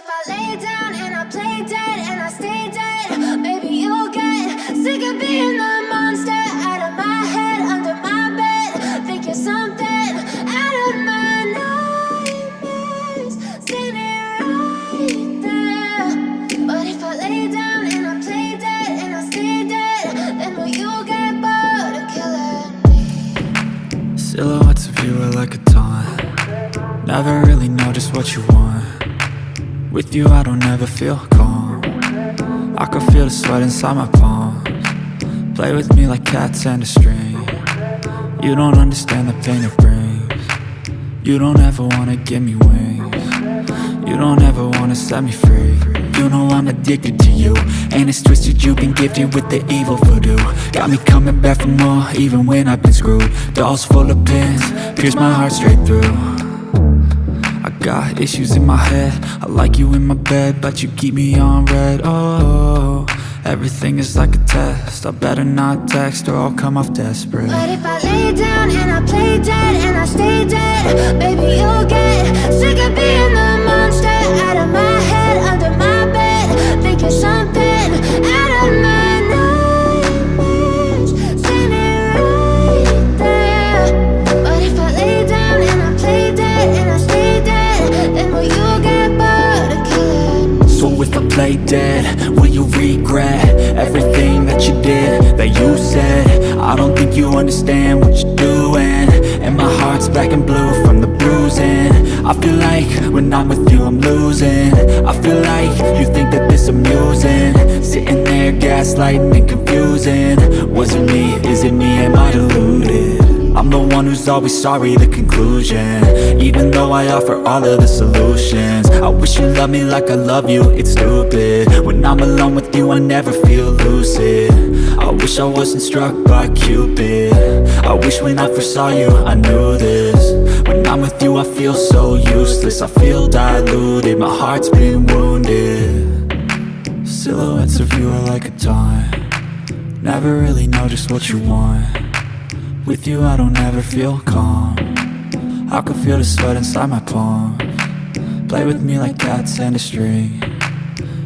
if I lay down and I play dead and I stay dead, maybe you'll get sick of being the monster out of my head, under my bed. Think you're something out of my nightmares, standing right there. But if I lay down and I play dead and I stay dead, then will you get bored of killing me? Silhouettes of you are like a taunt. Never really know just what you want. With you I don't ever feel calm. I can feel the sweat inside my palms. Play with me like cats and a string. You don't understand the pain it brings. You don't ever wanna give me wings. You don't ever wanna set me free. You know I'm addicted to you, and it's twisted, you've been gifted with the evil voodoo. Got me coming back for more, even when I've been screwed. Dolls full of pins, pierce my heart straight through. I got issues in my head, I like you in my bed, but you keep me on red. Oh, everything is like a test, I better not text or I'll come off desperate. But if I lay down and I play dead and I stay dead, baby you'll get sick of being the monster out of my head, under my bed. Think you're something out of my nightmares, standing right there. But if I lay down and I play dead and I stay dead, then will you get bored of killing me? So if I play dead, will you regret everything that you did, that you said? I don't think you understand what you're doing, and my heart's black and blue from the bruising. I feel like when I'm with you I'm losing. I feel like you think that this amusing, sitting there gaslighting and confusing. Was it me? Is it me? Am I deluded? I'm the one who's always sorry, the conclusion, even though I offer all of the solutions. I wish you loved me like I love you, it's stupid. When I'm alone with you I never feel lucid. I wish I wasn't struck by Cupid. I wish when I first saw you I knew this. When I'm with you I feel so useless, I feel diluted, my heart's been wounded. Silhouettes of you are like a taunt. Never really know just what you want. With you I don't ever feel calm. I can feel the sweat inside my palms. Play with me like cats and a string.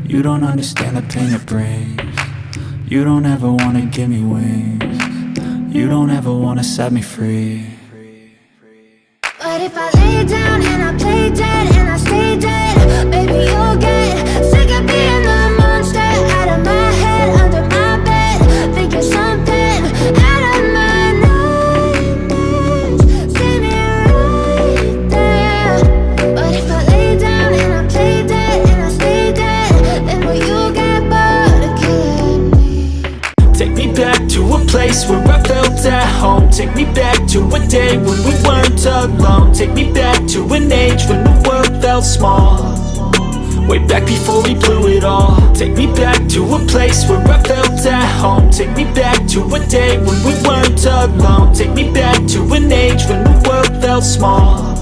You don't understand the pain it brings. You don't ever wanna give me wings. You don't ever wanna set me free. But if I lay down and I play dead and I stay dead, baby you'll get sick of being the monster out of my head, under my bed. Think you're something out of my nightmares, standing right there. But if I lay down and I play dead and I stay dead, then will you get bored of killing me? Take me back to a place where I felt at home. Take me back to a day when we weren't alone. Take me back to an age when the world felt small, way back before we blew it all. Take me back to a place where I felt at home. Take me back to a day when we weren't alone. Take me back to an age when the world felt small,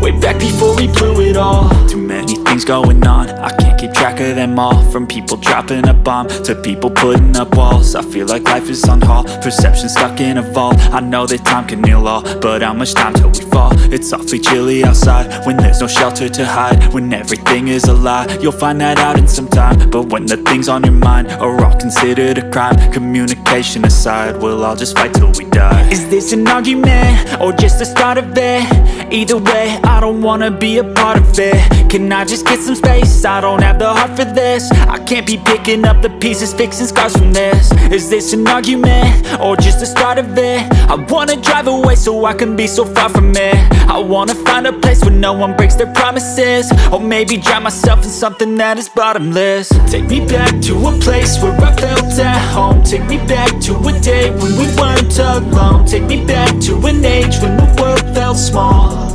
way back before we blew it all. Too many things going on, I can't keep track of them all. From people dropping a bomb to people putting up walls. I feel like life is on hold, perception stuck in a vault. I know that time can heal all, but how much time till we fall? It's awfully chilly outside when there's no shelter to hide. When everything is a lie, you'll find that out in some time. But when the things on your mind are all considered a crime, communication aside, we'll all just fight till we die. Is this an argument or just the start of it? Either way, I don't wanna be a part of it. Can I just get some space? I don't have the heart for this. I can't be picking up the pieces, fixing scars from this. Is this an argument or just the start of it? I wanna drive away so I can be so far from it. I wanna find a place where no one breaks their promises, or maybe drown myself in something that is bottomless. Take me back to a place where I felt at home. Take me back to a day when we weren't alone. Take me back to an age when the world felt small,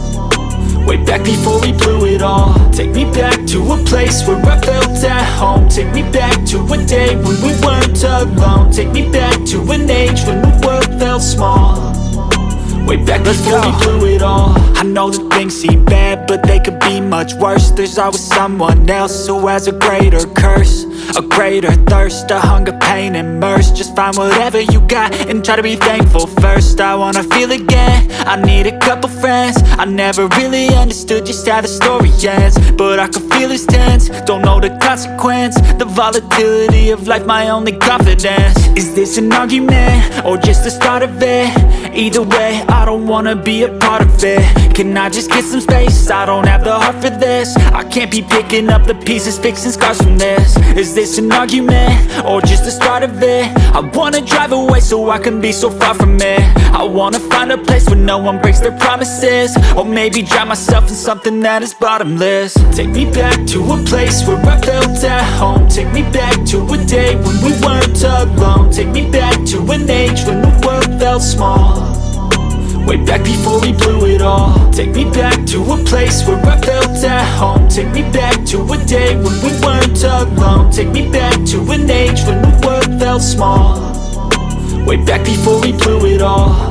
way back before we blew it all. Take me back to a place where I felt at home. Take me back to a day when we weren't alone. Take me back to an age when the world felt small, way back before we blew it all. I know that things seem bad, but they could be much worse. There's always someone else who has a greater curse. A greater thirst, a hunger, pain, immersed. Just find whatever you got and try to be thankful first. I wanna feel again, I need a couple friends. I never really understood just how the story ends, but I can feel it's tense, don't know the consequence. The volatility of life, my only confidence. Is this an argument, or just the start of it? Either way, I don't wanna be a part of it. Can I just get some space? I don't have the heart for this. I can't be picking up the pieces, fixing scars from this. Is this an argument, or just the start of it? I wanna drive away so I can be so far from it. I wanna find a place where no one breaks their promises, or maybe drown myself in something that is bottomless. Take me back to a place where I felt at home. Take me back to a day when we weren't alone. Take me back to an age when the world felt small, way back before we blew it all. Take me back to a place where I felt at home. Take me back to a day when we weren't alone. Take me back to an age when the world felt small, way back before we blew it all.